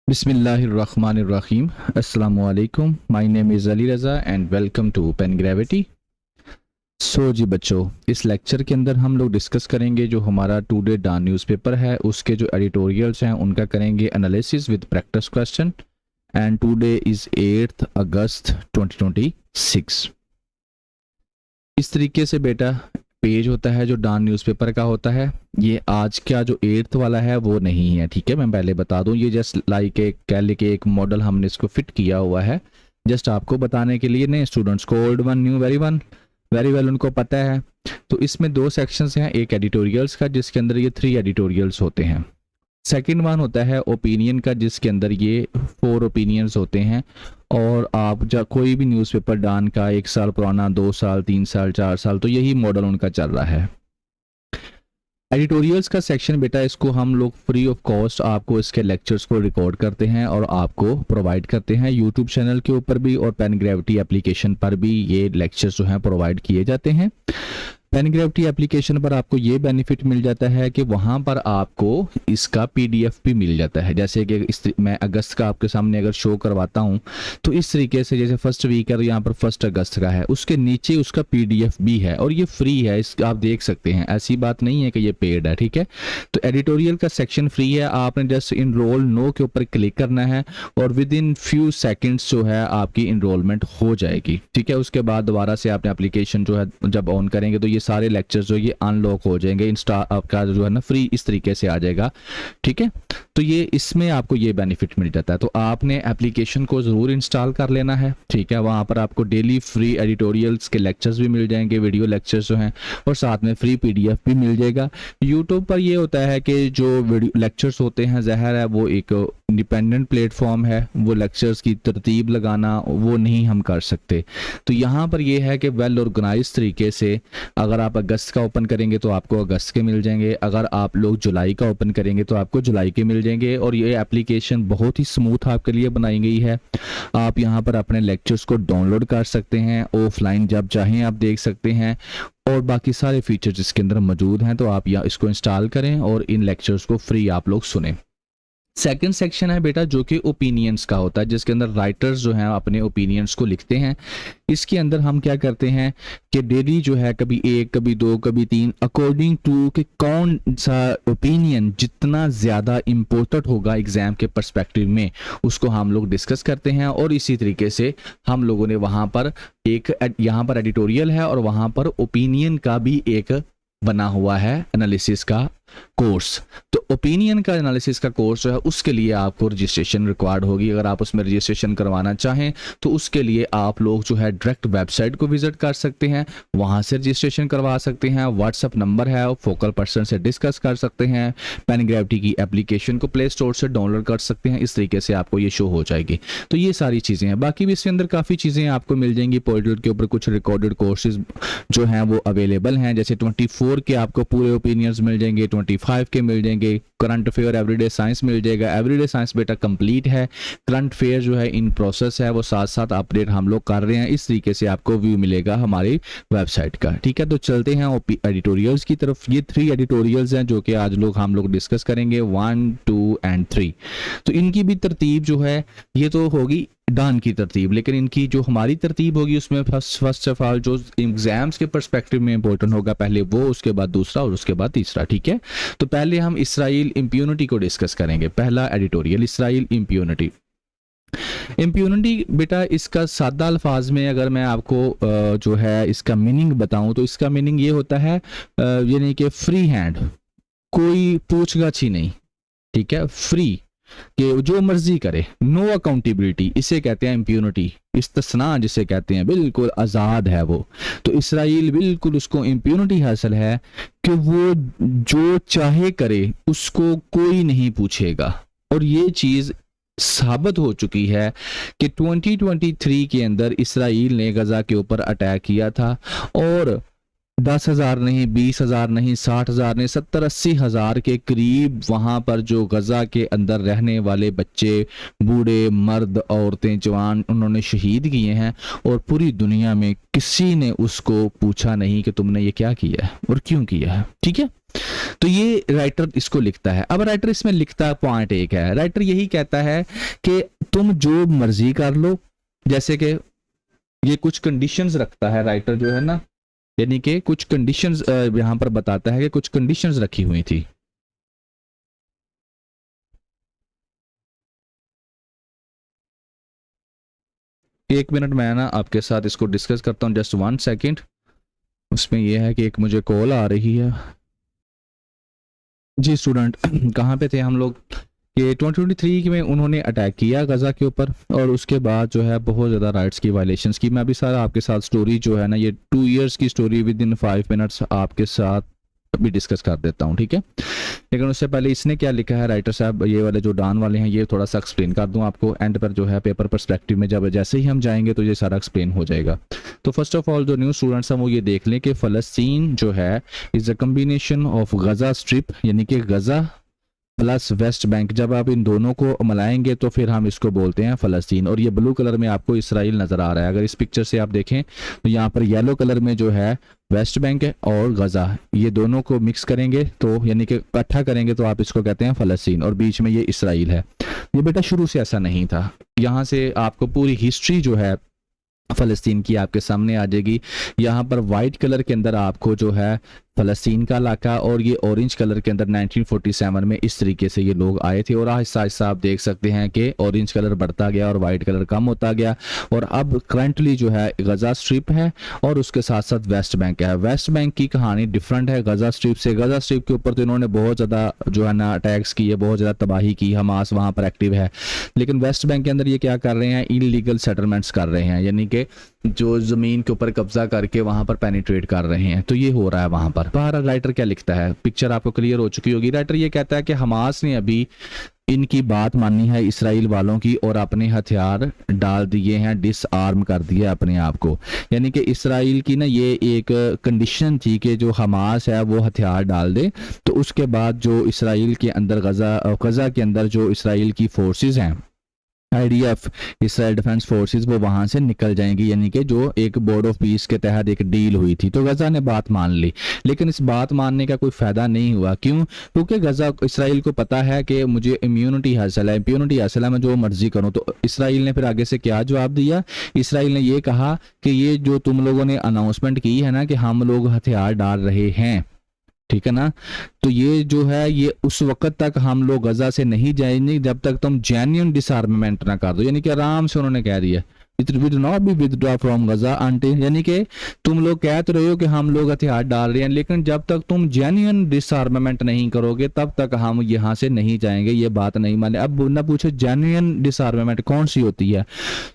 बिस्मिल्लाहिर्रहमानिर्रहीम। अस्सलामुअलैकुम। My name is Ali Raza and welcome to Pen Gravity. So जी बच्चों, इस लेक्चर के अंदर हम लोग डिस्कस करेंगे जो हमारा टुडे डॉन न्यूज़पेपर है उसके जो एडिटोरियल्स हैं उनका करेंगे analysis with practice question. And today is 8 अगस्त 2026। इस तरीके से बेटा पेज होता है जो डॉन न्यूज़पेपर का होता है। ये आज का जो 8th वाला है वो नहीं है, ठीक है। मैं पहले बता दूं, ये जस्ट लाइक एक कह ले के एक मॉडल हमने इसको फिट किया हुआ है जस्ट आपको बताने के लिए। नए स्टूडेंट्स को old one new very well उनको पता है। तो इसमें दो सेक्शंस हैं, एक एडिटोरियल्स का जिसके अंदर ये 3 एडिटोरियल्स होते हैं। सेकंड वन होता है ओपिनियन का जिसके अंदर ये 4 ओपिनियंस होते हैं। और आप जब कोई भी न्यूज़पेपर डॉन का 1 साल पुराना, 2 साल, 3 साल, 4 साल, तो यही मॉडल उनका चल रहा है। एडिटोरियल्स का सेक्शन बेटा इसको हम लोग फ्री ऑफ कॉस्ट आपको इसके लेक्चर्स को रिकॉर्ड करते हैं और आपको प्रोवाइड करते हैं यूट्यूब चैनल के ऊपर भी, और पेन ग्रेविटी एप्लीकेशन पर भी ये लेक्चर्स जो हैं प्रोवाइड किए जाते हैं। पेन ग्रेविटी एप्लीकेशन पर आपको ये बेनिफिट मिल जाता है कि वहाँ पर आपको इसका पीडीएफ भी मिल जाता है। जैसे कि मैं अगस्त का आपके सामने अगर शो करवाता हूँ तो इस तरीके से, जैसे फर्स्ट वीक है तो यहाँ पर 1 अगस्त का है, उसके नीचे उसका पीडीएफ भी है और ये फ्री है। इस आप देख सकते हैं, ऐसी बात नहीं है कि ये पेड है, ठीक है। तो एडिटोरियल का सेक्शन फ्री है, आपने जस्ट इनरोल नो के ऊपर क्लिक करना है और विद इन फ्यू सेकेंड्स जो है आपकी इनरोलमेंट हो जाएगी, ठीक है। उसके बाद दोबारा से आपने एप्लीकेशन जो है जब ऑन करेंगे तो ये सारे लेक्चर्स जो ये अनलॉक हो जाएंगे, इंस्टा आपका जो है ना फ्री इस तरीके से आ जाएगा, ठीक है। तो ये इसमें आपको ये बेनिफिट मिल जाता है। तो आपने एप्लीकेशन को ज़रूर इंस्टॉल कर लेना है, ठीक है। वहाँ पर आपको डेली फ्री एडिटोरियल्स के लेक्चर्स भी मिल जाएंगे, वीडियो लेक्चर्स जो हैं, और साथ में फ्री पीडीएफ भी मिल जाएगा। यूट्यूब पर ये होता है कि जो वीडियो लेक्चर्स होते हैं, ज़ाहिर है वो एक इंडिपेंडेंट प्लेटफॉर्म है, वो लेक्चर्स की तरतीब लगाना वो नहीं हम कर सकते। तो यहाँ पर ये है कि वेल ऑर्गेनाइज तरीके से अगर आप अगस्त का ओपन करेंगे तो आपको अगस्त के मिल जाएंगे, अगर आप लोग जुलाई का ओपन करेंगे तो आपको जुलाई के मिल जाएंगे। और ये एप्लीकेशन बहुत ही स्मूथ आपके लिए बनाई गई है। आप यहाँ पर अपने लेक्चर्स को डाउनलोड कर सकते हैं, ऑफलाइन जब चाहें आप देख सकते हैं, और बाकी सारे फीचर्स इसके अंदर मौजूद हैं। तो आप यहाँ इसको इंस्टॉल करें और इन लेक्चर्स को फ्री आप लोग सुने। सेकंड सेक्शन है बेटा जो कि ओपिनियंस का होता है, जिसके अंदर राइटर्स जो हैं अपने ओपिनियंस को लिखते हैं। इसके अंदर हम क्या करते हैं कि डेली जो है कभी 1, कभी 2, कभी 3, अकॉर्डिंग टू कि कौन सा ओपिनियन जितना ज़्यादा इम्पोर्टेंट होगा एग्जाम के पर्सपेक्टिव में, उसको हम लोग डिस्कस करते हैं। और इसी तरीके से हम लोगों ने वहाँ पर एक यहाँ पर एडिटोरियल है और वहाँ पर ओपिनियन का भी एक बना हुआ है एनालिसिस का कोर्स। तो ओपिनियन का एनालिसिस का कोर्स जो है उसके लिए आपको रजिस्ट्रेशन रिक्वायर्ड होगी। अगर आप उसमें रजिस्ट्रेशन करवाना चाहें तो उसके लिए आप लोग जो है डायरेक्ट वेबसाइट को विजिट कर सकते हैं, वहां से रजिस्ट्रेशन करवा सकते हैं। व्हाट्सअप नंबर है, फोकल पर्सन से डिस्कस कर सकते हैं। पेन ग्रेविटी की एप्लीकेशन को प्ले स्टोर से डाउनलोड कर सकते हैं। इस तरीके से आपको ये शो हो जाएगी। तो ये सारी चीज़ें हैं। बाकी भी इसके अंदर काफ़ी चीज़ें आपको मिल जाएंगी। पोर्टल के ऊपर कुछ रिकॉर्डेड कोर्सेज जो हैं वो अवेलेबल हैं, जैसे 24 के आपको पूरे ओपिनियंस मिल जाएंगे, 25 के मिल जाएंगे, करंट अफेयर एवरीडे साइंस मिल जाएगा। एवरीडे साइंस बेटा कंप्लीट है, करंट अफेयर जो है इन प्रोसेस है, वो साथ साथ अपडेट हम लोग कर रहे हैं। इस तरीके से आपको व्यू मिलेगा हमारी वेबसाइट का, ठीक है। तो चलते हैं एडिटोरियल्स की तरफ। ये 3 एडिटोरियल्स हैं जो कि आज हम लोग डिस्कस करेंगे, 1, 2 एंड 3। तो इनकी भी तरतीब जो है ये तो होगी डॉन की तरतीब, लेकिन इनकी जो हमारी तरतीब होगी उसमें फर्स्ट ऑफ ऑल जो एग्जाम्स के पर्सपेक्टिव में इंपॉर्टेंट होगा पहले वो, उसके बाद दूसरा और उसके बाद तीसरा, ठीक है। तो पहले हम इसराइल इम्प्यूनिटी को डिस्कस करेंगे। पहला एडिटोरियल इसराइल इम्प्यूनिटी। इम्प्यूनिटी बेटा इसका सादा अल्फाज में अगर मैं आपको जो है इसका मीनिंग बताऊं तो इसका मीनिंग ये होता है यानी कि फ्री हैंड, कोई पूछगछ ही नहीं, ठीक है। फ्री कि जो मर्जी करे, नो अकाउंटेबिलिटी, इसे कहते हैं इम्प्यूनिटी। इस्तिस्ना जिसे कहते हैं, बिल्कुल आज़ाद है वो। तो इसराइल बिल्कुल उसको इम्प्यूनिटी हासिल है कि वो जो चाहे करे, उसको कोई नहीं पूछेगा। और ये चीज़ साबित हो चुकी है कि 2023 के अंदर इसराइल ने गजा के ऊपर अटैक किया था और 10,000 नहीं, 20,000 नहीं, 60,000 नहीं, 70-80 हज़ार के करीब वहाँ पर जो गजा के अंदर रहने वाले बच्चे, बूढ़े, मर्द, औरतें, जवान, उन्होंने शहीद किए हैं। और पूरी दुनिया में किसी ने उसको पूछा नहीं कि तुमने ये क्या किया है और क्यों किया है, ठीक है। तो ये राइटर इसको लिखता है। अब राइटर इसमें लिखता पॉइंट एक है, राइटर यही कहता है कि तुम जो मर्जी कर लो, जैसे कि ये कुछ कंडीशंस रखता है राइटर जो है ना, यानी कि कुछ कंडीशंस यहां पर बताता है कि कुछ कंडीशंस रखी हुई थी। एक मिनट मैं ना आपके साथ इसको डिस्कस करता हूं, जस्ट 1 सेकेंड। उसमें यह है कि एक मुझे कॉल आ रही है। जी स्टूडेंट, कहाँ पे थे हम लोग कि 2023 में उन्होंने अटैक किया गजा के ऊपर, और उसके बाद जो है बहुत ज़्यादा राइट्स की वायलेशंस की। मैं अभी सारा आपके साथ स्टोरी जो है ना, ये 2 इयर्स की स्टोरी विद इन 5 मिनट्स आपके साथ अभी डिस्कस कर देता हूँ, ठीक है। लेकिन उससे पहले इसने क्या लिखा है राइटर साहब, ये वाले जो डॉन वाले हैं, ये थोड़ा सा एक्सप्लेन कर दूं आपको एंड पर जो है पेपर पर्सपेक्टिव में, जब जैसे ही हम जाएंगे तो ये सारा एक्सप्लेन हो जाएगा। तो फर्स्ट ऑफ ऑल जो न्यू स्टूडेंट्स हैं वो ये देख लें कि फ़लस्तीन जो है is a combination of Gaza strip, यानी कि गजा प्लस वेस्ट बैंक। जब आप इन दोनों को मिलाएंगे तो फिर हम इसको बोलते हैं फ़लस्तीन। और ये ब्लू कलर में आपको इसराइल नज़र आ रहा है। अगर इस पिक्चर से आप देखें तो यहाँ पर येलो कलर में जो है वेस्ट बैंक है और गजा, ये दोनों को मिक्स करेंगे तो यानी कि इकट्ठा करेंगे तो आप इसको कहते हैं फ़लस्तीन, और बीच में ये इसराइल है। ये बेटा शुरू से ऐसा नहीं था। यहाँ से आपको पूरी हिस्ट्री जो है फ़लस्तीन की आपके सामने आ जाएगी। यहाँ पर वाइट कलर के अंदर आपको जो है फ़लस्तीन का इलाका, और ये ऑरेंज कलर के अंदर 1947 में इस तरीके से ये लोग आए थे। और आहिस्ता आहिस्ता आप देख सकते हैं कि ऑरेंज कलर बढ़ता गया और वाइट कलर कम होता गया, और अब करंटली जो है गजा स्ट्रिप है और उसके साथ साथ वेस्ट बैंक है। वेस्ट बैंक की कहानी डिफरेंट है गजा स्ट्रिप से। गजा स्ट्रिप के ऊपर तो इन्होंने बहुत ज़्यादा जो है ना अटैक्स किए, बहुत ज़्यादा तबाही की, हमास वहाँ पर एक्टिव है। लेकिन वेस्ट बैंक के अंदर ये क्या कर रहे हैं, इलीगल सेटलमेंट्स कर रहे हैं, यानी कि जो ज़मीन के ऊपर कब्जा करके वहाँ पर पेनिट्रेट कर रहे हैं। तो ये हो रहा है वहाँ पर। बाहर राइटर क्या लिखता है, पिक्चर आपको क्लियर हो चुकी होगी। राइटर ये कहता है कि हमास ने अभी इनकी बात मानी है इसराइल वालों की, और अपने हथियार डाल दिए हैं, डिसआर्म कर दिया अपने आप को। यानी कि इसराइल की ना ये एक कंडीशन थी कि जो हमास है वो हथियार डाल दे, तो उसके बाद जो इसराइल के अंदर गजा के अंदर जो इसराइल की फोर्सेस हैं, IDF इसराइल डिफेंस फोर्सेस, वो वहां से निकल जाएंगी। यानी कि जो एक बोर्ड ऑफ पीस के तहत एक डील हुई थी, तो गजा ने बात मान ली। लेकिन इस बात मानने का कोई फायदा नहीं हुआ। क्यों? क्योंकि गजा इसराइल को पता है कि मुझे इम्यूनिटी हासिल है, इम्यूनिटी हासिल है, मैं जो मर्जी करूं। तो इसराइल ने फिर आगे से क्या जवाब दिया, इसराइल ने ये कहा कि ये जो तुम लोगों ने अनाउंसमेंट की है ना कि हम लोग हथियार डाल रहे हैं, ठीक है ना, तो ये जो है ये उस वक्त तक हम लोग गजा से नहीं जाएंगे जब तक तुम जेन्युइन डिसआर्ममेंट ना कर दो। यानी कि आराम से उन्होंने कह दिया we'd not be withdraw from Gaza until, यानी कि तुम लोग कह तो रहे हो कि हम लोग हथियार डाल रहे हैं, लेकिन जब तक तुम जेन्युइन डिसआर्ममेंट नहीं करोगे तब तक हम यहाँ से नहीं जाएंगे। ये बात नहीं माने। अब ना पूछो जेन्युइन डिसआर्ममेंट कौन सी होती है।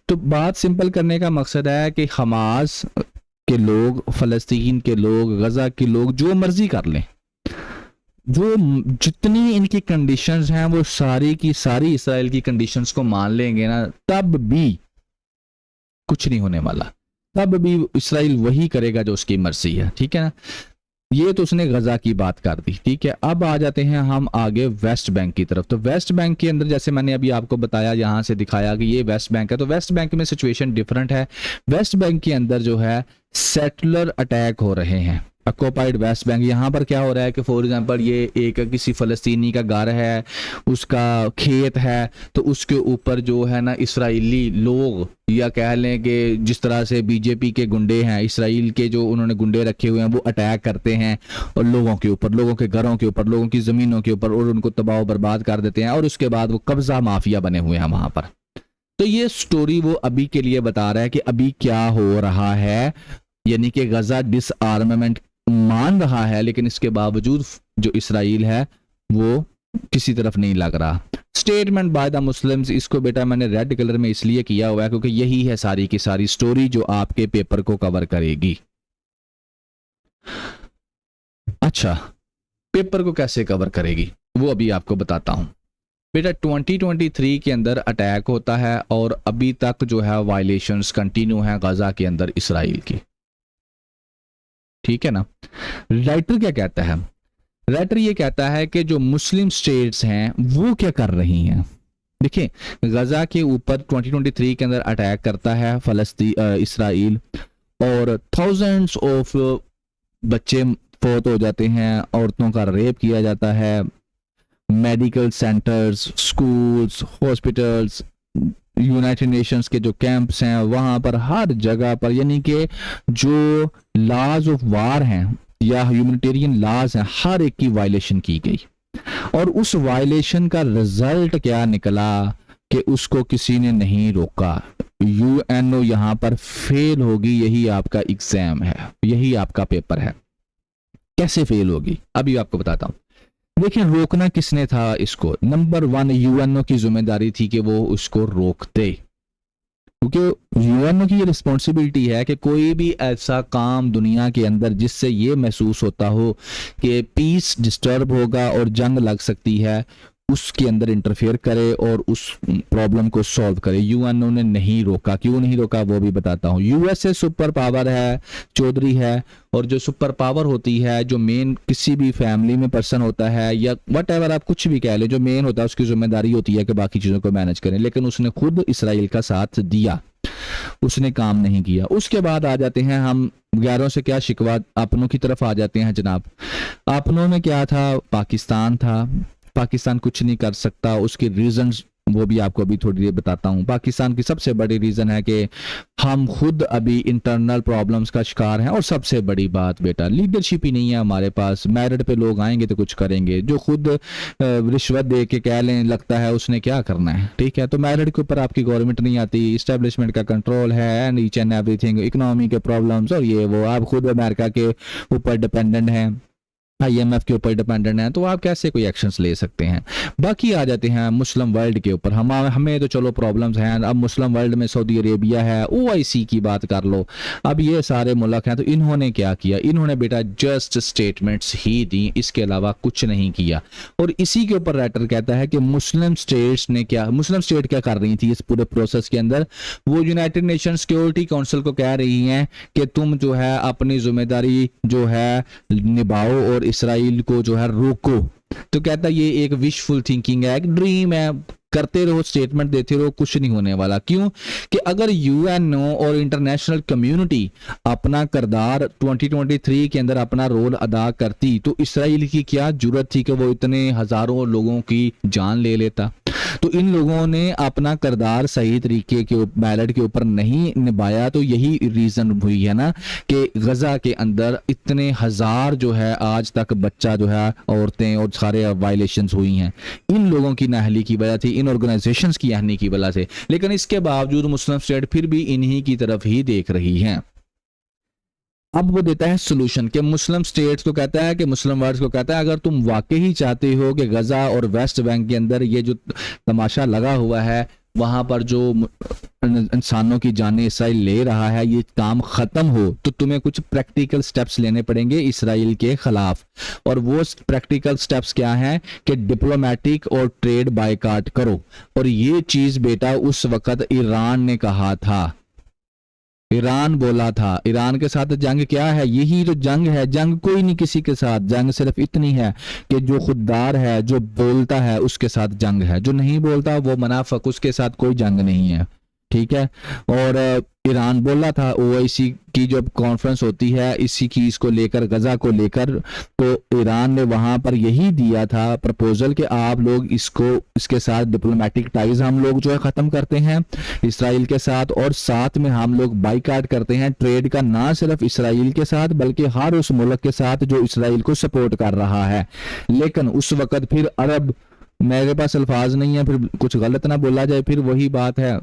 तो बात सिंपल करने का मकसद है कि हमास के लोग, फ़लस्तीन के लोग, गजा के लोग जो मर्जी कर लें, जो जितनी इनकी कंडीशंस हैं वो सारी की सारी इसराइल की कंडीशंस को मान लेंगे ना, तब भी कुछ नहीं होने वाला। तब भी इसराइल वही करेगा जो उसकी मर्जी है, ठीक है ना। ये तो उसने गजा की बात कर दी, ठीक है। अब आ जाते हैं हम आगे वेस्ट बैंक की तरफ। तो वेस्ट बैंक के अंदर जैसे मैंने अभी आपको बताया, यहां से दिखाया कि ये वेस्ट बैंक है, तो वेस्ट बैंक में सिचुएशन डिफरेंट है। वेस्ट बैंक के अंदर जो है सेटलर अटैक हो रहे हैं, ऑक्यूपाइड वेस्ट बैंक। यहाँ पर क्या हो रहा है कि फॉर एग्जांपल ये एक किसी फ़लस्तीनी का घर है, उसका खेत है, तो उसके ऊपर जो है ना इसराइली लोग, या कह लें कि जिस तरह से बीजेपी के गुंडे हैं, इसराइल के जो उन्होंने गुंडे रखे हुए हैं, वो अटैक करते हैं और लोगों के ऊपर, लोगों के घरों के ऊपर, लोगों की ज़मीनों के ऊपर, और उनको तबाह बर्बाद कर देते हैं, और उसके बाद वो कब्जा माफिया बने हुए हैं वहाँ पर। तो ये स्टोरी वो अभी के लिए बता रहा है कि अभी क्या हो रहा है, यानी कि गजा डिसआर्ममेंट मान रहा है, लेकिन इसके बावजूद जो इसराइल है वो किसी तरफ नहीं लग रहा। स्टेटमेंट बाय द मुस्लिम्स, इसको बेटा मैंने रेड कलर में इसलिए किया हुआ है क्योंकि यही है सारी की सारी स्टोरी जो आपके पेपर को कवर करेगी। अच्छा, पेपर को कैसे कवर करेगी वो अभी आपको बताता हूं। बेटा 2023 के अंदर अटैक होता है और अभी तक जो है वायलेशंस कंटिन्यू है गजा के अंदर इसराइल की, ठीक है ना। राइटर क्या कहता है, राइटर ये कहता है कि जो मुस्लिम स्टेट्स हैं वो क्या कर रही हैं। देखिए, गजा के ऊपर 2023 के अंदर अटैक करता है इसराइल, और थाउजेंड्स ऑफ बच्चे फोत हो जाते हैं, औरतों का रेप किया जाता है, medical centres, schools, hospitals, United Nations के जो कैंप्स हैं वहाँ पर हर जगह पर, यानी कि जो लॉज ऑफ वार हैं या ह्यूमैनिटेरियन लॉज हैं हर एक की वायलेशन की गई। और उस वायलेशन का रिजल्ट क्या निकला कि उसको किसी ने नहीं रोका। यूएनओ यहाँ पर फेल होगी, यही आपका एग्जाम है, यही आपका पेपर है। कैसे फेल होगी अभी आपको बताता हूँ। देखिए, रोकना किसने था इसको? नंबर 1 यूएनओ की जिम्मेदारी थी कि वो उसको रोकते, क्योंकि यूएनओ की ये रिस्पॉन्सिबिलिटी है कि कोई भी ऐसा काम दुनिया के अंदर जिससे ये महसूस होता हो कि पीस डिस्टर्ब होगा और जंग लग सकती है, उसके अंदर इंटरफेयर करे और उस प्रॉब्लम को सॉल्व करे। यूएनओ ने नहीं रोका। क्यों नहीं रोका वो भी बताता हूँ। यूएसए सुपर पावर है, चौधरी है, और जो सुपर पावर होती है, जो मेन किसी भी फैमिली में पर्सन होता है या वट एवर आप कुछ भी कह ले, जो मेन होता है उसकी जिम्मेदारी होती है कि बाकी चीज़ों को मैनेज करें। लेकिन उसने खुद इसराइल का साथ दिया, उसने काम नहीं किया। उसके बाद आ जाते हैं हम गैरों से क्या शिकवा, अपनों की तरफ आ जाते हैं जनाब। अपनों में क्या था? पाकिस्तान था। पाकिस्तान कुछ नहीं कर सकता, उसके रीजंस वो भी आपको अभी थोड़ी देर बताता हूँ। पाकिस्तान की सबसे बड़ी रीज़न है कि हम खुद अभी इंटरनल प्रॉब्लम्स का शिकार हैं, और सबसे बड़ी बात बेटा लीडरशिप ही नहीं है हमारे पास। मेरिट पे लोग आएंगे तो कुछ करेंगे, जो खुद रिश्वत दे के कह लें लगता है उसने क्या करना है, ठीक है। तो मेरिट के ऊपर आपकी गवर्नमेंट नहीं आती, इस्टेब्लिशमेंट का कंट्रोल है and each and everything, economy के प्रॉब्लम्स और ये वो, आप खुद अमेरिका के ऊपर डिपेंडेंट हैं, आईएमएफ के ऊपर डिपेंडेंट है, तो आप कैसे कोई एक्शंस ले सकते हैं। बाकी आ जाते हैं मुस्लिम वर्ल्ड के ऊपर। हमें तो चलो प्रॉब्लम्स हैं। अब मुस्लिम वर्ल्ड में सऊदी अरेबिया है, ओआईसी की बात कर लो, अब ये सारे मुल्क हैं। तो इन्होंने क्या किया? इन्होंने बेटा जस्ट स्टेटमेंट्स ही दी, इसके अलावा कुछ नहीं किया। और इसी के ऊपर राइटर कहता है कि मुस्लिम स्टेट्स ने क्या, मुस्लिम स्टेट क्या कर रही थी इस पूरे प्रोसेस के अंदर? वो यूनाइटेड नेशन सिक्योरिटी काउंसिल को कह रही हैं कि तुम जो है अपनी जिम्मेदारी जो है निभाओ और इसराइल को जो है रोको। तो कहता है ये एक विशफुल थिंकिंग है, एक ड्रीम है, करते रहो, स्टेटमेंट देते रहो, कुछ नहीं होने वाला। क्यों? कि अगर यूएनओ और इंटरनेशनल कम्युनिटी अपना किरदार 2023 के अंदर अपना रोल अदा करती, तो इसराइल की क्या जरूरत थी कि वो इतने हजारों लोगों की जान ले लेता। तो इन लोगों ने अपना किरदार सही तरीके के मेरिट के ऊपर नहीं निभाया। तो यही रीजन हुई है ना कि गजा के अंदर इतने हजार जो है आज तक बच्चा जो है, औरतें और सारे वायलेशंस हुई हैं, इन लोगों की नाअहली की वजह थी, इन ऑर्गेनाइजेशंस की अहनी की वजह से। लेकिन इसके बावजूद मुस्लिम स्टेट फिर भी इन्हीं की तरफ ही देख रही हैं। अब वो देता है सोल्यूशन कि मुस्लिम स्टेट्स को कहता है कि मुस्लिम वर्ल्ड को कहता है अगर तुम वाकई ही चाहते हो कि गजा और वेस्ट बैंक के अंदर ये जो तमाशा लगा हुआ है, वहां पर जो इंसानों की जानें इसराइल ले रहा है, ये काम खत्म हो, तो तुम्हें कुछ प्रैक्टिकल स्टेप्स लेने पड़ेंगे इसराइल के खिलाफ। और वो प्रैक्टिकल स्टेप्स क्या हैं कि डिप्लोमेटिक और ट्रेड बायकॉट करो। और ये चीज बेटा उस वक्त ईरान ने कहा था, ईरान बोला था। ईरान के साथ जंग क्या है? यही तो जंग है। जंग कोई नहीं किसी के साथ, जंग सिर्फ इतनी है कि जो खुददार है, जो बोलता है, उसके साथ जंग है। जो नहीं बोलता वो मुनाफिक, उसके साथ कोई जंग नहीं है, ठीक है। और ईरान बोला था, ओआईसी की जब कॉन्फ्रेंस होती है इसी चीज को लेकर, गजा को लेकर, तो ईरान ने वहां पर यही दिया था प्रपोजल कि आप लोग इसके साथ डिप्लोमेटिक टाइज हम लोग जो है खत्म करते हैं इसराइल के साथ, और साथ में हम लोग बाइकाट करते हैं ट्रेड का, ना सिर्फ इसराइल के साथ बल्कि हर उस मुल्क के साथ जो इसराइल को सपोर्ट कर रहा है। लेकिन उस वक्त फिर अरब, मेरे पास अल्फाज नहीं है, फिर कुछ गलत ना बोला जाए, फिर वही बात है,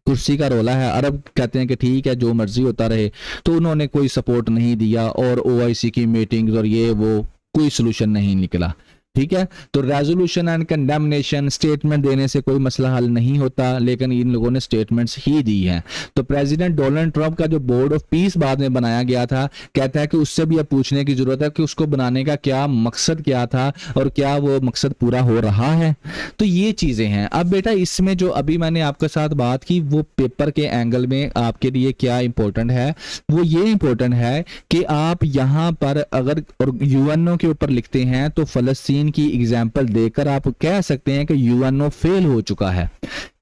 कुर्सी का रोला है। अरब कहते हैं कि ठीक है जो मर्जी होता रहे, तो उन्होंने कोई सपोर्ट नहीं दिया और ओआईसी की मीटिंग्स और ये वो कोई सोल्यूशन नहीं निकला, ठीक है। तो रेजोल्यूशन एंड कंडेमनेशन, स्टेटमेंट देने से कोई मसला हल नहीं होता, लेकिन इन लोगों ने स्टेटमेंट्स ही दी हैं। तो प्रेसिडेंट डोनाल्ड ट्रंप का जो बोर्ड ऑफ पीस बाद में बनाया गया था, कहता है कि उससे भी अब पूछने की जरूरत है कि उसको बनाने का क्या मकसद क्या था और क्या वो मकसद पूरा हो रहा है। तो ये चीजें हैं। अब बेटा इसमें जो अभी मैंने आपके साथ बात की, वो पेपर के एंगल में आपके लिए क्या इंपॉर्टेंट है, वो ये इंपॉर्टेंट है कि आप यहाँ पर अगर यूएनओ के ऊपर लिखते हैं तो फलस्तीन की एग्जाम्पल देकर आप कह सकते हैं कि यूएनओ फेल हो चुका है।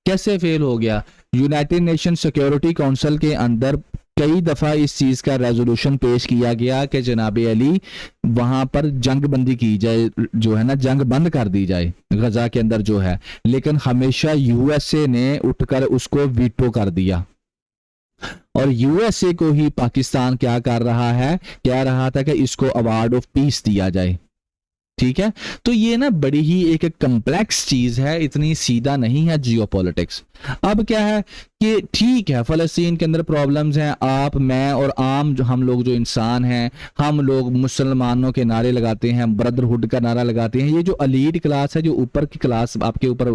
कैसे फेल हो गया? यूनाइटेड नेशन सिक्योरिटी काउंसिल के अंदर कई दफ़ा इस चीज़ का रेजोल्यूशन पेश किया गया कि जनाब अली वहाँ पर जंग बंदी की जाए, जो है ना जंग बंद कर दी जाए गजा के अंदर जो है, लेकिन हमेशा यूएसए ने उठकर उसको वीटो कर दिया। और यूएसए को ही पाकिस्तान क्या कर रहा है, कह रहा था कि इसको अवार्ड ऑफ पीस दिया जाए। ठीक है, तो ये ना बड़ी ही एक कम्प्लेक्स चीज है, इतनी सीधा नहीं है जियोपॉलिटिक्स। अब क्या है कि ठीक है फ़लस्तीन के अंदर प्रॉब्लम्स हैं, आप मैं और आम जो हम लोग जो इंसान हैं, हम लोग मुसलमानों के नारे लगाते हैं, ब्रदरहुड का नारा लगाते हैं। ये जो अलीट क्लास है, जो ऊपर की क्लास आपके ऊपर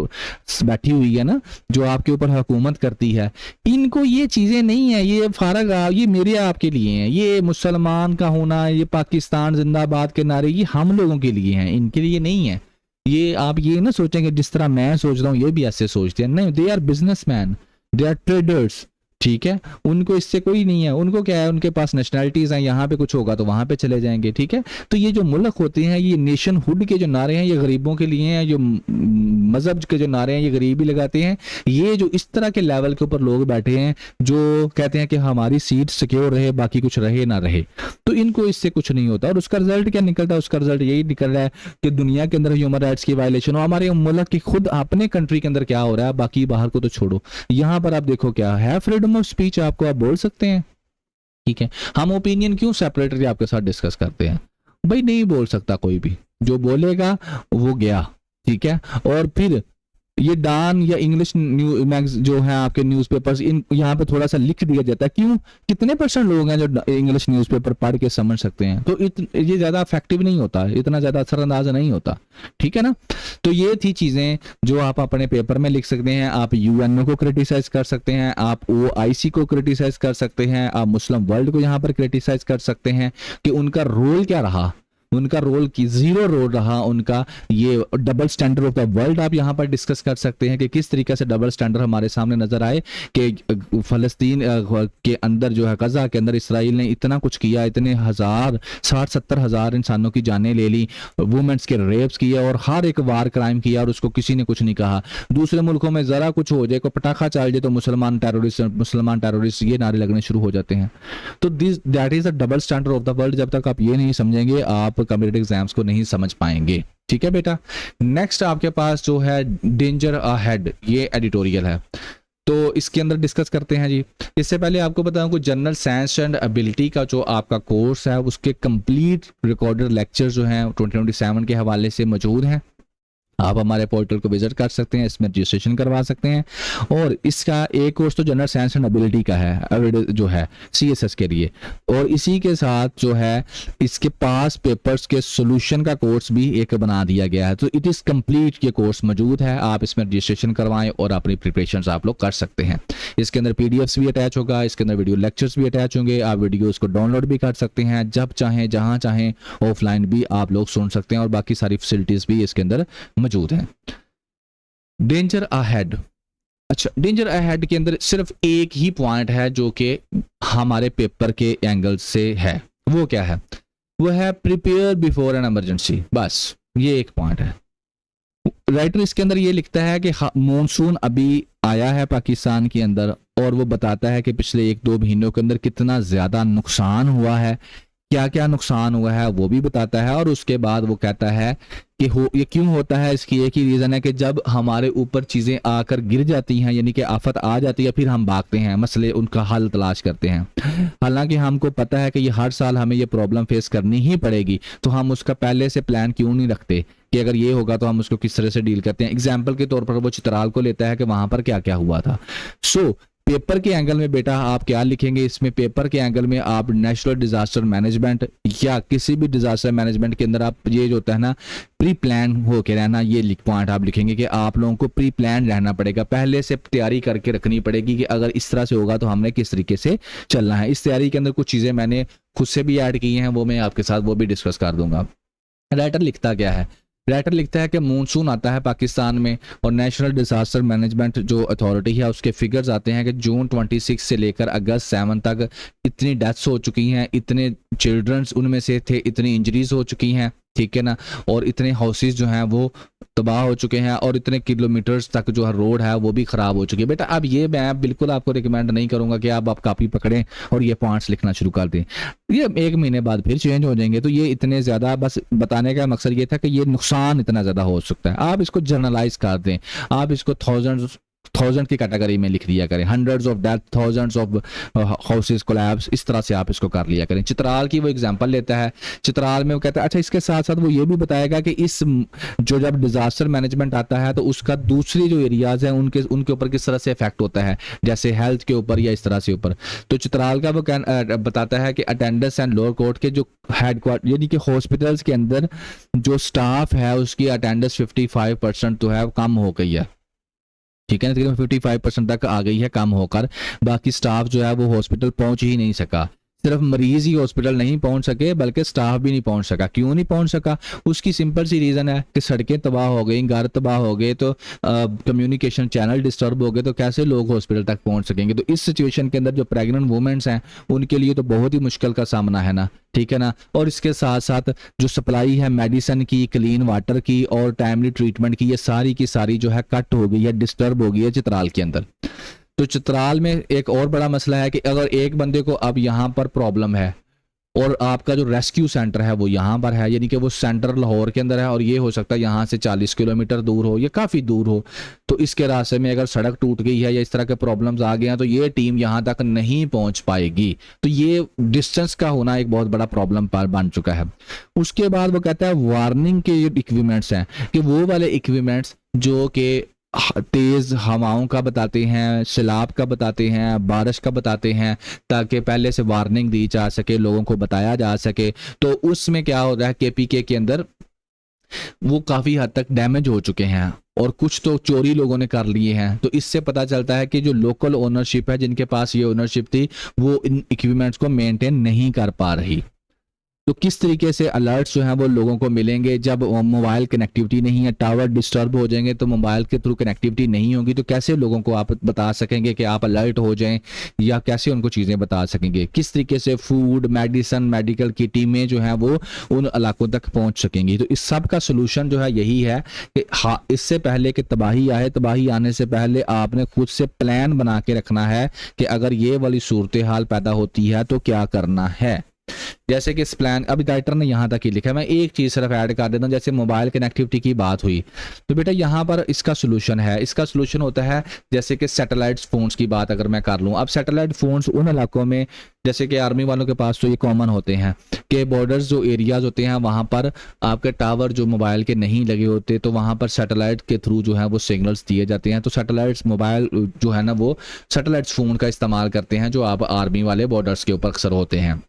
बैठी हुई है ना, जो आपके ऊपर हुकूमत करती है, इनको ये चीज़ें नहीं है, ये फारग ये मेरे आपके लिए हैं। ये मुसलमान का होना, ये पाकिस्तान जिंदाबाद के नारे, ये हम लोगों के लिए हैं, इनके लिए नहीं है। ये आप ये ना सोचेंगे जिस तरह मैं सोच रहा हूँ ये भी ऐसे सोचते हैं, नहीं, they are businessman, they are traders. ठीक है, उनको इससे कोई नहीं है, उनको क्या है, उनके पास नेशनैलिटीज हैं, यहाँ पे कुछ होगा तो वहां पे चले जाएंगे। ठीक है, तो ये जो मुल्क होते हैं, ये नेशन हुड के जो नारे हैं ये गरीबों के लिए हैं, जो मजहब के जो नारे हैं ये गरीबी लगाते हैं। ये जो इस तरह के लेवल के ऊपर लोग बैठे हैं जो कहते हैं कि हमारी सीट सिक्योर रहे, बाकी कुछ रहे ना रहे, तो इनको इससे कुछ नहीं होता। और उसका रिजल्ट क्या निकलता है? उसका रिजल्ट यही निकल रहा है कि दुनिया के अंदर ह्यूमन राइट्स की वायलेशन हो। हमारे मुल्क की खुद अपने कंट्री के अंदर क्या हो रहा है, बाकी बाहर को तो छोड़ो, यहाँ पर आप देखो क्या है, फ्रीडम ऑफ स्पीच आपको आप बोल सकते हैं। ठीक है, हम ओपिनियन क्यों सेपरेटली आपके साथ डिस्कस करते हैं? भाई नहीं बोल सकता कोई भी, जो बोलेगा वो गया। ठीक है, और फिर ये डान या इंग्लिश न्यूज जो है आपके न्यूज़पेपर्स, इन यहाँ पे थोड़ा सा लिख दिया जाता है। क्यों? कितने % लोग हैं जो इंग्लिश न्यूज़पेपर पढ़ के समझ सकते हैं? तो ये ज़्यादा इफेक्टिव नहीं होता, इतना ज़्यादा असरअंदाज नहीं होता। ठीक है ना, तो ये थी चीज़ें जो आप अपने पेपर में लिख सकते हैं। आप यूएनओ को क्रिटिसाइज कर सकते हैं, आप ओआईसी को क्रिटिसाइज कर सकते हैं, आप मुस्लिम वर्ल्ड को यहाँ पर क्रिटिसाइज कर सकते हैं कि उनका रोल क्या रहा, उनका रोल की जीरो रोल रहा उनका। ये double standard of the world आप यहाँ पर डिस्कस कर सकते हैं कि किस तरीके से डबल स्टैंडर्ड हमारे सामने नजर आए कि फलस्तीन के अंदर जो है, गजा के अंदर इसराइल ने इतना कुछ किया, इतने 60-70 हज़ार इंसानों की जानें ले ली, वुमेन्स के रेप्स किए और हर एक वार क्राइम किया और उसको किसी ने कुछ नहीं कहा। दूसरे मुल्कों में जरा कुछ हो जाए, कोई पटाखा चल जाए तो मुसलमान टेररिस्ट ये नारे लगने शुरू हो जाते हैं। तो that is the double standard of the world. जब तक आप ये नहीं समझेंगे आप कम्पिटिटिव एग्जाम्स को नहीं समझ पाएंगे। ठीक है बेटा, नेक्स्ट आपके पास जो है डेंजर अहेड, ये एडिटोरियल है, तो इसके अंदर डिस्कस करते हैं जी। इससे पहले आपको बताऊं कि जनरल साइंस एंड एबिलिटी का जो आपका कोर्स है उसके कंप्लीट रिकॉर्डेड लेक्चर जो हैं 2027 के हवाले से मौजूद हैं। आप हमारे पोर्टल को विजिट कर सकते हैं, इसमें रजिस्ट्रेशन करवा सकते हैं। और इसका एक कोर्स तो जनरल साइंस एंड एबिलिटी का है जो है सीएसएस के लिए, और इसी के साथ जो है इसके पास पेपर्स के सॉल्यूशन का कोर्स भी एक बना दिया गया है। तो इट इज़ कंप्लीट ये कोर्स मौजूद है, आप इसमें रजिस्ट्रेशन करवाएं और अपनी प्रिपरेशंस आप लोग कर सकते हैं। इसके अंदर पीडीएफ्स भी अटैच होगा, इसके अंदर वीडियो लेक्चर्स भी अटैच होंगे, आप वीडियोज़ को डाउनलोड भी कर सकते हैं, जब चाहें जहाँ चाहें ऑफलाइन भी आप लोग सुन सकते हैं, और बाकी सारी फैसिलिटीज़ भी इसके अंदर मौजूद है। डेंजर अहेड, अच्छा डेंजर अहेड के अंदर सिर्फ एक ही पॉइंट है जो कि हमारे पेपर के एंगल से है, वो क्या है? वो है प्रिपेयर बिफोर एन इमरजेंसी। बस ये एक पॉइंट है। राइटर इसके अंदर ये लिखता है कि मॉनसून अभी आया है पाकिस्तान के अंदर, और वो बताता है कि पिछले 1-2 महीनों के अंदर कितना ज्यादा नुकसान हुआ है, क्या क्या नुकसान हुआ है वो भी बताता है। और उसके बाद वो कहता है कि ये क्यों होता है, इसकी एक ही रीज़न है कि जब हमारे ऊपर चीज़ें आकर गिर जाती हैं, यानी कि आफत आ जाती है, फिर हम भागते हैं, मसले उनका हल तलाश करते हैं। हालांकि हमको पता है कि ये हर साल हमें ये प्रॉब्लम फेस करनी ही पड़ेगी, तो हम उसका पहले से प्लान क्यों नहीं रखते कि अगर ये होगा तो हम उसको किस तरह से डील करते हैं। एग्जाम्पल के तौर पर वो चित्राल को लेता है कि वहां पर क्या क्या हुआ था। पेपर के एंगल में बेटा आप क्या लिखेंगे? इसमें पेपर के एंगल में आप नेचुरल डिजास्टर मैनेजमेंट या किसी भी डिजास्टर मैनेजमेंट के अंदर आप ये जो होता है ना प्री प्लान होके रहना, ये पॉइंट आप लिखेंगे कि आप लोगों को प्री प्लान रहना पड़ेगा, पहले से तैयारी करके रखनी पड़ेगी कि अगर इस तरह से होगा तो हमने किस तरीके से चलना है। इस तैयारी के अंदर कुछ चीज़ें मैंने खुद से भी ऐड की हैं, वो मैं आपके साथ वो भी डिस्कस कर दूंगा। राइटर लिखता क्या है? राइटर लिखता है कि मॉनसून आता है पाकिस्तान में और नेशनल डिजास्टर मैनेजमेंट जो अथॉरिटी है उसके फिगर्स आते हैं कि जून 26 से लेकर अगस्त 7 तक इतनी डेथ्स हो चुकी हैं, इतने चिल्ड्रंस उनमें से थे, इतनी इंजरीज हो चुकी हैं। ठीक है ना, और इतने हाउसेज जो हैं वो तबाह हो चुके हैं और इतने किलोमीटर्स तक जो है रोड है वो भी ख़राब हो चुकी है। बेटा अब ये मैं बिल्कुल आपको रिकमेंड नहीं करूंगा कि आप कापी पकड़ें और ये पॉइंट्स लिखना शुरू कर दें, ये 1 महीने बाद फिर चेंज हो जाएंगे। तो ये इतने ज़्यादा, बस बताने का मकसद ये था कि ये नुकसान इतना ज़्यादा हो सकता है। आप इसको जर्नलाइज कर दें, आप इसको थाउजेंड की कैटेगरी में लिख दिया करें, hundreds of death, thousands of houses collapse, इस तरह से आप इसको कर लिया करें। चित्राल की वो एग्जांपल लेता है, चित्राल में वो कहता है अच्छा इसके साथ साथ वो ये भी बताएगा कि इस जो जब डिजास्टर मैनेजमेंट आता है तो उसका दूसरी जो एरियाज हैं उनके ऊपर किस तरह से इफेक्ट होता है, जैसे हेल्थ के ऊपर या इस तरह से ऊपर। तो चित्राल का वो बताता है कि अटेंडेंस एंड लोअर कोर्ट के जो हेडक्वार्टर यानी कि हॉस्पिटल्स के अंदर जो स्टाफ है उसकी अटेंडेंस 55% तो है कम हो गई है, ठीक है ना, तकरीबन 55% तक आ गई है कम होकर। बाकी स्टाफ जो है वो हॉस्पिटल पहुंच ही नहीं सका, सिर्फ मरीज ही हॉस्पिटल नहीं पहुंच सके बल्कि स्टाफ भी नहीं पहुंच सका। क्यों नहीं पहुंच सका? उसकी सिंपल सी रीज़न है कि सड़कें तबाह हो गई, घर तबाह हो गए, तो कम्युनिकेशन चैनल डिस्टर्ब हो गए, तो कैसे लोग हॉस्पिटल तक पहुंच सकेंगे। तो इस सिचुएशन के अंदर जो प्रेग्नेंट वुमेन्स हैं उनके लिए तो बहुत ही मुश्किल का सामना है ना, ठीक है ना। और इसके साथ साथ जो सप्लाई है मेडिसिन की, क्लीन वाटर की और टाइमली ट्रीटमेंट की, ये सारी की सारी जो है कट हो गई है, डिस्टर्ब हो गई है चित्राल के अंदर। तो चित्राल में एक और बड़ा मसला है कि अगर एक बंदे को अब यहाँ पर प्रॉब्लम है और आपका जो रेस्क्यू सेंटर है वो यहाँ पर है, यानी कि वो सेंटर लाहौर के अंदर है और ये हो सकता है यहाँ से 40 किलोमीटर दूर हो या काफ़ी दूर हो, तो इसके रास्ते में अगर सड़क टूट गई है या इस तरह के प्रॉब्लम्स आ गए हैं तो ये टीम यहाँ तक नहीं पहुँच पाएगी। तो ये डिस्टेंस का होना एक बहुत बड़ा प्रॉब्लम बन चुका है। उसके बाद वो कहता है वार्निंग के इक्विपमेंट्स हैं कि वो वाले इक्विपमेंट्स जो कि तेज हवाओं का बताते हैं, सैलाब का बताते हैं, बारिश का बताते हैं, ताकि पहले से वार्निंग दी जा सके, लोगों को बताया जा सके। तो उसमें क्या हो रहा है, केपीके के अंदर वो काफ़ी हद तक डैमेज हो चुके हैं और कुछ तो चोरी लोगों ने कर लिए हैं। तो इससे पता चलता है कि जो लोकल ओनरशिप है, जिनके पास ये ओनरशिप थी, वो इन इक्विपमेंट्स को मेंटेन नहीं कर पा रही। तो किस तरीके से अलर्ट्स जो हैं वो लोगों को मिलेंगे जब मोबाइल कनेक्टिविटी नहीं है, टावर डिस्टर्ब हो जाएंगे, तो मोबाइल के थ्रू कनेक्टिविटी नहीं होगी, तो कैसे लोगों को आप बता सकेंगे कि आप अलर्ट हो जाएं, या कैसे उनको चीज़ें बता सकेंगे। किस तरीके से फूड, मेडिसिन, मेडिकल की टीमें जो हैं वो उन इलाकों तक पहुंच सकेंगी। तो इस सब का सोल्यूशन जो है यही है कि हाँ, इससे पहले कि तबाही आए, तबाही आने से पहले आपने खुद से प्लान बना के रखना है कि अगर ये वाली सूरत हाल पैदा होती है तो क्या करना है। जैसे कि इस प्लान, अभी राइटर ने यहाँ तक ही लिखा है, मैं एक चीज़ सिर्फ ऐड कर देता हूँ। जैसे मोबाइल कनेक्टिविटी की बात हुई तो बेटा यहाँ पर इसका सोल्यूशन है, इसका सोल्यूशन होता है जैसे कि सैटेलाइट फ़ोन्स की बात अगर मैं कर लूँ। अब सैटेलाइट फ़ोन्स उन इलाकों में, जैसे कि आर्मी वालों के पास तो ये कॉमन होते हैं कि बॉर्डर्स जो एरियाज़ होते हैं वहाँ पर आपके टावर जो मोबाइल के नहीं लगे होते, तो वहाँ पर सैटेलाइट के थ्रू जो है वो सिग्नल्स दिए जाते हैं। तो सैटेलाइट्स मोबाइल जो है ना वो सैटेलाइट्स फ़ोन का इस्तेमाल करते हैं, जो आप आर्मी वाले बॉर्डर्स के ऊपर अक्सर होते हैं।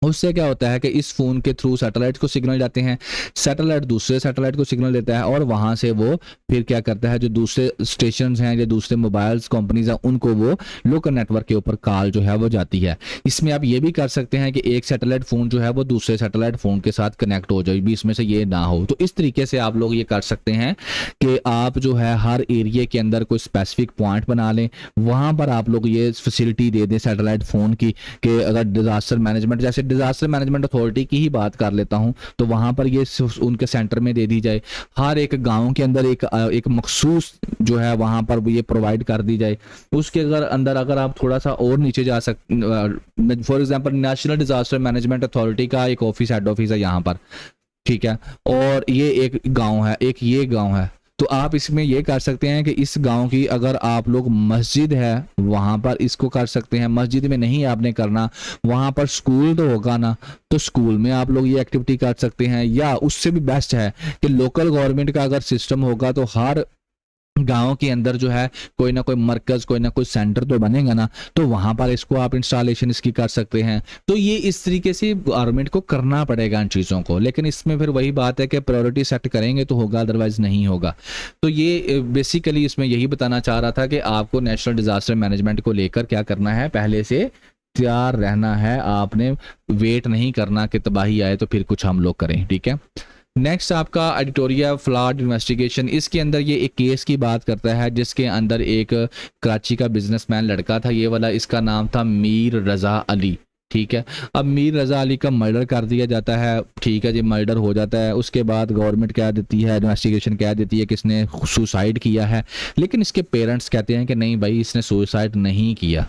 उससे क्या होता है कि इस फ़ोन के थ्रू सैटेलाइट को सिग्नल जाते हैं, सैटेलाइट दूसरे सैटेलाइट को सिग्नल देता है और वहाँ से वो फिर क्या करता है, जो दूसरे स्टेशन हैं या दूसरे मोबाइल्स कंपनीज हैं उनको वो लोकल नेटवर्क के ऊपर कॉल जो है वो जाती है। इसमें आप ये भी कर सकते हैं कि एक सैटेलाइट फ़ोन जो है वो दूसरे सैटेलाइट फ़ोन के साथ कनेक्ट हो जाए, बीच में से ये ना हो। तो इस तरीके से आप लोग ये कर सकते हैं कि आप जो है हर एरिया के अंदर कोई स्पेसिफिक पॉइंट बना लें, वहाँ पर आप लोग ये फैसिलिटी दे दें सैटेलाइट फ़ोन की कि अगर डिजास्टर मैनेजमेंट, जैसे डिजास्टर मैनेजमेंट अथॉरिटी की ही बात कर लेता हूं, तो वहां पर ये उनके सेंटर में दे दी जाए। हर एक गांव के अंदर एक मखसूस जो है वहां पर ये प्रोवाइड कर दी जाए। उसके अंदर अगर आप थोड़ा सा और नीचे जा सकते, for example national disaster management authority का एक ऑफिस, हेड ऑफिस है यहाँ पर, ठीक है, और ये एक गाँव है, एक ये गाँव है। तो आप इसमें ये कर सकते हैं कि इस गांव की अगर आप लोग मस्जिद है वहाँ पर इसको कर सकते हैं। मस्जिद में नहीं आपने करना, वहाँ पर स्कूल तो होगा ना, तो स्कूल में आप लोग ये एक्टिविटी कर सकते हैं। या उससे भी बेस्ट है कि लोकल गवर्नमेंट का अगर सिस्टम होगा तो हर गांव के अंदर जो है कोई ना कोई मरकज, कोई ना कोई सेंटर तो बनेगा ना, तो वहां पर इसको आप इंस्टॉलेशन इसकी कर सकते हैं। तो ये इस तरीके से गवर्नमेंट को करना पड़ेगा इन चीज़ों को, लेकिन इसमें फिर वही बात है कि प्रायोरिटी सेट करेंगे तो होगा, अदरवाइज नहीं होगा। तो ये बेसिकली इसमें यही बताना चाह रहा था कि आपको नेशनल डिजास्टर मैनेजमेंट को लेकर क्या करना है, पहले से तैयार रहना है। आपने वेट नहीं करना कि तबाही आए तो फिर कुछ हम लोग करें, ठीक है। नेक्स्ट आपका एडिटोरियल फ्लड इन्वेस्टिगेशन, इसके अंदर ये एक केस की बात करता है जिसके अंदर एक कराची का बिजनेसमैन लड़का था, ये वाला, इसका नाम था मीर रजा अली, ठीक है। अब मीर रजा अली का मर्डर कर दिया जाता है, ठीक है जी, मर्डर हो जाता है। उसके बाद गवर्नमेंट क्या देती है, इन्वेस्टिगेशन क्या देती है कि इसने सुसाइड किया है, लेकिन इसके पेरेंट्स कहते हैं कि नहीं भाई इसने सुसाइड नहीं किया,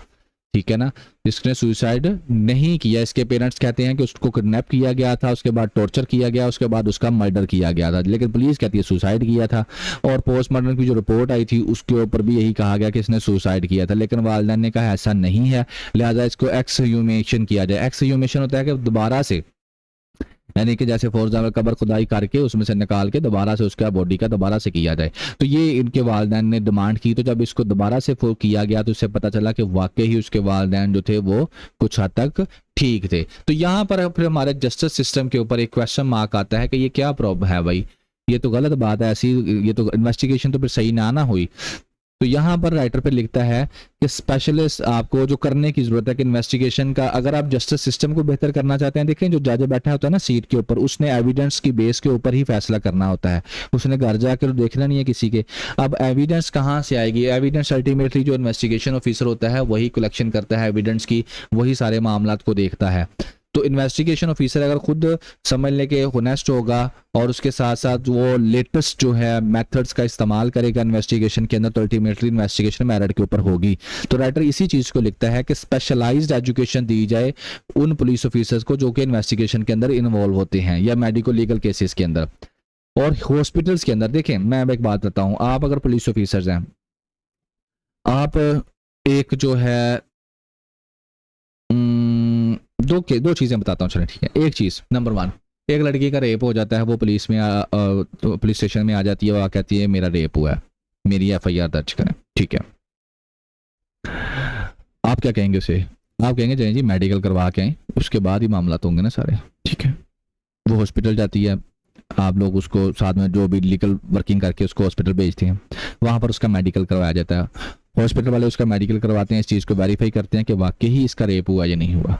ठीक है ना, इसने सुसाइड नहीं किया। इसके पेरेंट्स कहते हैं कि उसको किडनैप किया गया था, उसके बाद टॉर्चर किया गया, उसके बाद उसका मर्डर किया गया था, लेकिन पुलिस कहती है सुसाइड किया था। और पोस्टमार्टम की जो रिपोर्ट आई थी उसके ऊपर भी यही कहा गया कि इसने सुसाइड किया था, लेकिन वालिदैन ने कहा ऐसा नहीं है, लिहाजा इसको एक्सह्यूमेशन किया जाए। एक्सह्यूमेशन होता है कि दोबारा से, यानी कि जैसे फॉर एग्जाम्पल कब्र खुदाई करके उसमें से निकाल के दोबारा से उसका बॉडी का दोबारा से किया जाए। तो ये इनके वालिदैन ने डिमांड की, तो जब इसको दोबारा से किया गया तो इससे पता चला कि वाकई ही उसके वालिदैन जो थे वो कुछ हद तक ठीक थे। तो यहाँ पर फिर हमारे जस्टिस सिस्टम के ऊपर एक क्वेश्चन मार्क आता है कि ये क्या प्रॉब्लम है भाई, ये तो गलत बात है, ऐसी ये तो इन्वेस्टिगेशन तो फिर सही ना हुई। तो यहाँ पर राइटर पे लिखता है कि स्पेशलिस्ट आपको जो करने की जरूरत है कि इन्वेस्टिगेशन का, अगर आप जस्टिस सिस्टम को बेहतर करना चाहते हैं, देखें जो जज बैठा होता है ना सीट के ऊपर, उसने एविडेंस की बेस के ऊपर ही फैसला करना होता है, उसने घर जाकर देखना नहीं है किसी के। अब एविडेंस कहाँ से आएगी, एविडेंस अल्टीमेटली जो इन्वेस्टिगेशन ऑफिसर होता है वही कलेक्शन करता है एविडेंस की, वही सारे मामला को देखता है। तो इन्वेस्टिगेशन ऑफिसर अगर खुद समझ ले के होनेस्ट होगा और उसके साथ साथ वो लेटेस्ट जो है मेथड्स का इस्तेमाल करेगा इन्वेस्टिगेशन के अंदर, तो अल्टीमेटली इन्वेस्टिगेशन मेरिट के ऊपर होगी। तो राइटर इसी चीज को लिखता है कि स्पेशलाइज्ड एजुकेशन दी जाए उन पुलिस ऑफिसर्स को जो कि इन्वेस्टिगेशन के अंदर इन्वॉल्व होते हैं या मेडिको लीगल केसेस के अंदर और हॉस्पिटल्स के अंदर। देखें मैं एक बात बताता हूँ, आप अगर पुलिस ऑफिसर्स हैं, आप एक जो है दो चीजें बताता हूँ, चलें ठीक है। एक चीज नंबर 1, एक लड़की का रेप हो जाता है, वो पुलिस में तो पुलिस स्टेशन में आ जाती है, वो कहती है मेरा रेप हुआ है, मेरी FIR दर्ज करें, ठीक है। आप क्या कहेंगे उसे, आप कहेंगे जय जी मेडिकल करवा के आए, उसके बाद ही मामला तो होंगे ना सारे, ठीक है। वो हॉस्पिटल जाती है, आप लोग उसको साथ में जो भी लीगल वर्किंग करके उसको हॉस्पिटल भेजते हैं, वहां पर उसका मेडिकल करवाया जाता है, हॉस्पिटल वाले उसका मेडिकल करवाते हैं, इस चीज़ को वेरीफाई करते हैं कि वाकई ही इसका रेप हुआ या नहीं हुआ,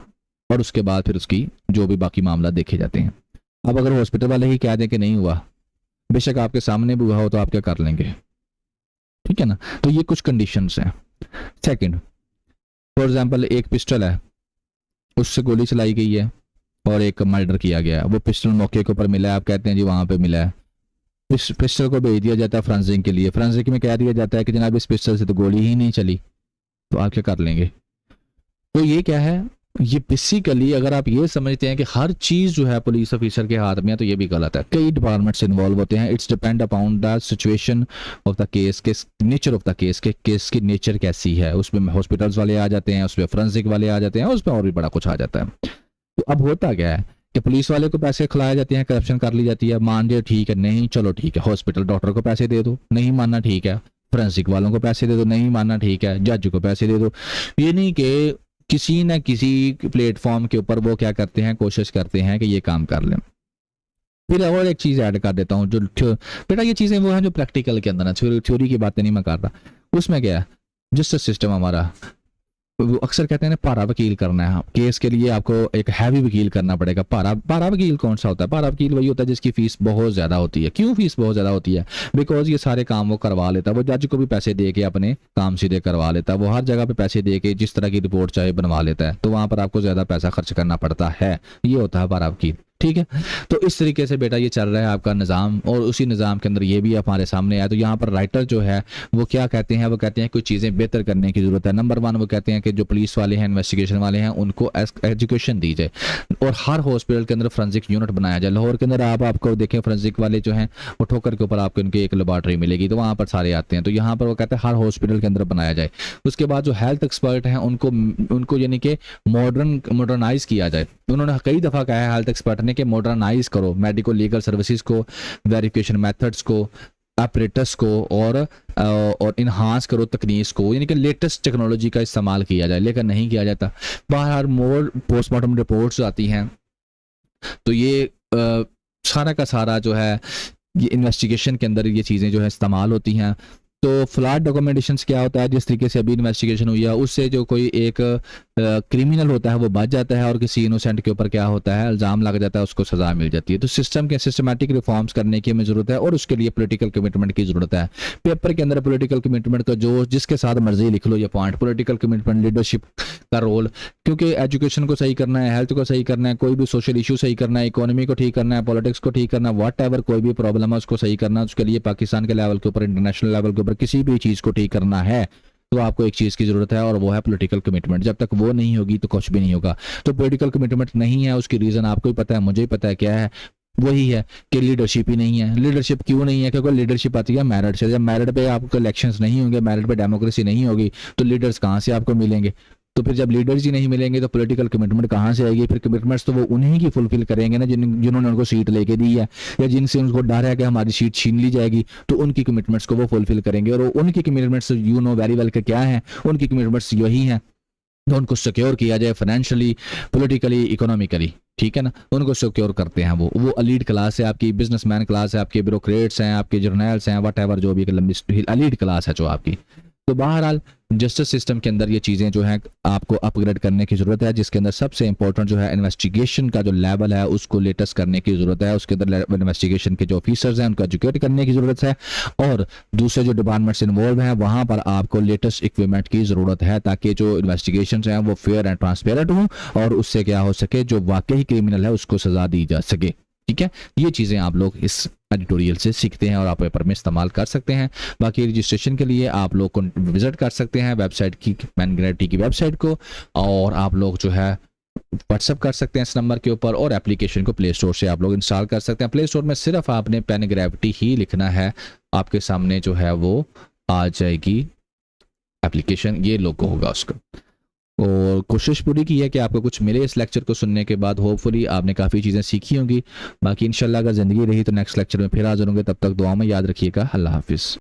और उसके बाद फिर उसकी जो भी बाकी मामला देखे जाते हैं। अब अगर हॉस्पिटल वाले ही कह दें कि नहीं हुआ, बेशक आपके सामने भी हुआ हो, तो आप क्या कर लेंगे, ठीक है ना। तो ये कुछ कंडीशंस हैं। सेकंड, फॉर एग्जांपल एक पिस्टल है, उससे गोली चलाई गई है और एक मर्डर किया गया है, वो पिस्टल मौके के ऊपर मिला है, आप कहते हैं जी वहां पे मिला है, इस पिस्टल को भेज दिया जाता है फ्रांसिक के लिए, फ्रांसिक में कह दिया जाता है कि जनाब इस पिस्टल से तो गोली ही नहीं चली, तो आप क्या कर लेंगे। तो ये क्या है, ये बेसिकली अगर आप ये समझते हैं कि हर चीज जो है पुलिस ऑफिसर के हाथ में है, तो ये भी गलत है। कई डिपार्टमेंट्स इन्वॉल्व होते हैं, it's depend upon the situation of the case, के नेचर ऑफ द केस, के केस की नेचर कैसी है, उसमें हॉस्पिटल्स वाले आ जाते हैं, उसमें फोरेंसिक वाले आ जाते हैं, उसमें और भी बड़ा कुछ आ जाता है। तो अब होता क्या है कि पुलिस वाले को पैसे खिलाए जाते हैं, करप्शन कर ली जाती है, मान लिया ठीक है, नहीं चलो ठीक है, हॉस्पिटल डॉक्टर को पैसे दे दो, नहीं मानना ठीक है, फोरेंसिक वालों को पैसे दे दो, नहीं मानना ठीक है, जज को पैसे दे दो। ये नहीं कि किसी न किसी प्लेटफॉर्म के ऊपर वो क्या करते हैं, कोशिश करते हैं कि ये काम कर लें। फिर और एक चीज ऐड कर देता हूँ, जो बेटा ये चीजें वो हैं जो प्रैक्टिकल के अंदर है, थ्योरी की बातें नहीं मैं कर रहा। उसमें क्या है, जस्टिस सिस्टम हमारा, वो अक्सर कहते हैं ना पारा वकील करना है, केस के लिए आपको एक हैवी वकील करना पड़ेगा। पारा वकील कौन सा होता है, पारा वकील वही होता है जिसकी फीस बहुत ज्यादा होती है। क्यों फीस बहुत ज्यादा होती है, बिकॉज ये सारे काम वो करवा लेता है, वो जज को भी पैसे दे के अपने काम सीधे करवा लेता है, वो हर जगह पे पैसे दे के जिस तरह की रिपोर्ट चाहे बनवा लेता है, तो वहां पर आपको ज्यादा पैसा खर्च करना पड़ता है, ये होता है पारा वकील, ठीक है। तो इस तरीके से बेटा ये चल रहा है आपका निज़ाम, और उसी निज़ाम के अंदर ये भी हमारे सामने आया। तो यहाँ पर राइटर जो है वो क्या कहते हैं, वो कहते हैं कुछ चीज़ें बेहतर करने की ज़रूरत है। नंबर 1 वो कहते हैं कि जो पुलिस वाले हैं, इन्वेस्टिगेशन वाले हैं, उनको एजुकेशन दी जाए और हर हॉस्पिटल के अंदर फोरेंसिक यूनिट बनाया जाए। लाहौर के अंदर आपको देखें फोरेंसिक वाले जो हैं वो ठोकर के ऊपर आपको उनकी एक लेबॉर्ट्री मिलेगी, तो वहाँ पर सारे आते हैं। तो यहाँ पर वो कहते हैं हर हॉस्पिटल के अंदर बनाया जाए। उसके बाद जो हेल्थ एक्सपर्ट हैं उनको यानी कि मॉडर्नाइज किया जाए। उन्होंने कई दफ़ा कहा है हेल्थ एक्सपर्ट ने कि मॉडर्नाइज करो मेडिको लीगल सर्विसेज को, वेरिफिकेशन मेथड्स को, ऑपरेटर्स को, और इन्हांस करो तकनीक को, यानी कि लेटेस्ट टेक्नोलॉजी का इस्तेमाल किया जाए, लेकिन नहीं किया जाता। बाहर मोर पोस्टमार्टम रिपोर्ट्स आती हैं, तो ये सारा का सारा जो है ये इन्वेस्टिगेशन के अंदर ये चीज़ें जो है इस्तेमाल होती हैं। तो फ्लॉड डॉक्यूमेंटेशंस क्या होता है, जिस तरीके से अभी इन्वेस्टिगेशन हुई है उससे जो कोई एक क्रिमिनल होता है वो बच जाता है और किसी इनोसेंट के ऊपर क्या होता है, इल्ज़ाम लग जाता है, उसको सज़ा मिल जाती है। तो सिस्टम के सिस्टमैटिक रिफॉर्म्स करने की हमें ज़रूरत है और उसके लिए पॉलिटिकल कमिटमेंट की ज़रूरत है। पेपर के अंदर पॉलिटिकल कमिटमेंट का जो जिसके साथ मर्जी लिख लो ये पॉइंट, पॉलिटिकल कमिटमेंट, लीडरशिप का रोल, क्योंकि एजुकेशन को सही करना है, हेल्थ को सही करना है, कोई भी सोशल इशू सही करना है, इकोनॉमी को ठीक करना है, पॉलिटिक्स को ठीक करना है, वॉट एवर कोई भी प्रॉब्लम है उसको सही करना है, उसके लिए पाकिस्तान के लेवल के ऊपर, इंटरनेशनल लेवल के ऊपर किसी भी चीज़ को ठीक करना है तो आपको एक चीज़ की ज़रूरत है और वो है पॉलिटिकल कमिटमेंट। जब तक वो नहीं होगी तो कुछ भी नहीं होगा। तो पॉलिटिकल कमिटमेंट नहीं है, उसकी रीज़न आपको ही पता है, मुझे ही पता है क्या है, वही है कि लीडरशिप ही नहीं है। लीडरशिप क्यों नहीं है? क्योंकि लीडरशिप आती है मेरिट से। जब मेरिट पे आपको इलेक्शंस नहीं होंगे, मेरिट पे डेमोक्रेसी नहीं होगी तो लीडर्स कहाँ से आपको मिलेंगे? तो फिर जब लीडर्स ही नहीं मिलेंगे तो पॉलिटिकल कमिटमेंट कहाँ से आएगी? फिर कमिटमेंट्स तो वो उन्हीं की फुलफिल करेंगे ना जिन्होंने उनको सीट लेके दी है या जिनसे उनको डर है कि हमारी सीट छीन ली जाएगी, तो उनकी कमिटमेंट्स को वो फुलफिल करेंगे। और उनकी commitments you know very well के क्या है, उनकी कमिटमेंट्स यही हैं तो उनको सिक्योर किया जाए फाइनेंशियली, पॉलिटिकली, इकोनॉमिकली, ठीक है ना, उनको सिक्योर करते हैं। वो अलीट क्लास है आपकी, बिजनेसमैन क्लास है आपके, ब्यूरोक्रेट्स हैं आपके, जर्नल्स हैं, वट एवर जो भी लंबी अलीट क्लास है जो आपकी। तो बहरहाल जस्टिस सिस्टम के अंदर ये चीज़ें जो हैं आपको अपग्रेड करने की ज़रूरत है, जिसके अंदर सबसे इंपॉर्टेंट जो है इन्वेस्टिगेशन का जो लेवल है उसको लेटेस्ट करने की ज़रूरत है। उसके अंदर इन्वेस्टिगेशन के जो ऑफिसर्स हैं उनको एजुकेट करने की ज़रूरत है और दूसरे जो डिपार्टमेंट्स इन्वॉल्व हैं वहाँ पर आपको लेटेस्ट इक्विपमेंट की ज़रूरत है ताकि जो इन्वेस्टिगेशन हैं वो फेयर एंड ट्रांसपेरेंट हों और उससे क्या हो सके, जो वाकई क्रिमिनल है उसको सज़ा दी जा सके। ठीक है, ये चीज़ें आप लोग इस एडिटोरियल से सीखते हैं और आप पेपर में इस्तेमाल कर सकते हैं। बाकी रजिस्ट्रेशन के लिए आप लोग को विजिट कर सकते हैं वेबसाइट की, पेनग्रेविटी की वेबसाइट को, और आप लोग जो है व्हाट्सअप कर सकते हैं इस नंबर के ऊपर और एप्लीकेशन को प्ले स्टोर से आप लोग इंस्टॉल कर सकते हैं। प्ले स्टोर में सिर्फ आपने पेनग्रेविटी ही लिखना है, आपके सामने जो है वो आ जाएगी एप्लीकेशन, ये लोगो होगा उसका। और कोशिश पूरी की है कि आपको कुछ मिले इस लेक्चर को सुनने के बाद। होपफुली आपने काफ़ी चीज़ें सीखी होंगी। बाकी इंशाल्लाह अगर ज़िंदगी रही तो नेक्स्ट लेक्चर में फिर हाजिर होंगे। तब तक दुआ में याद रखिएगा। अल्लाह हाफिज़।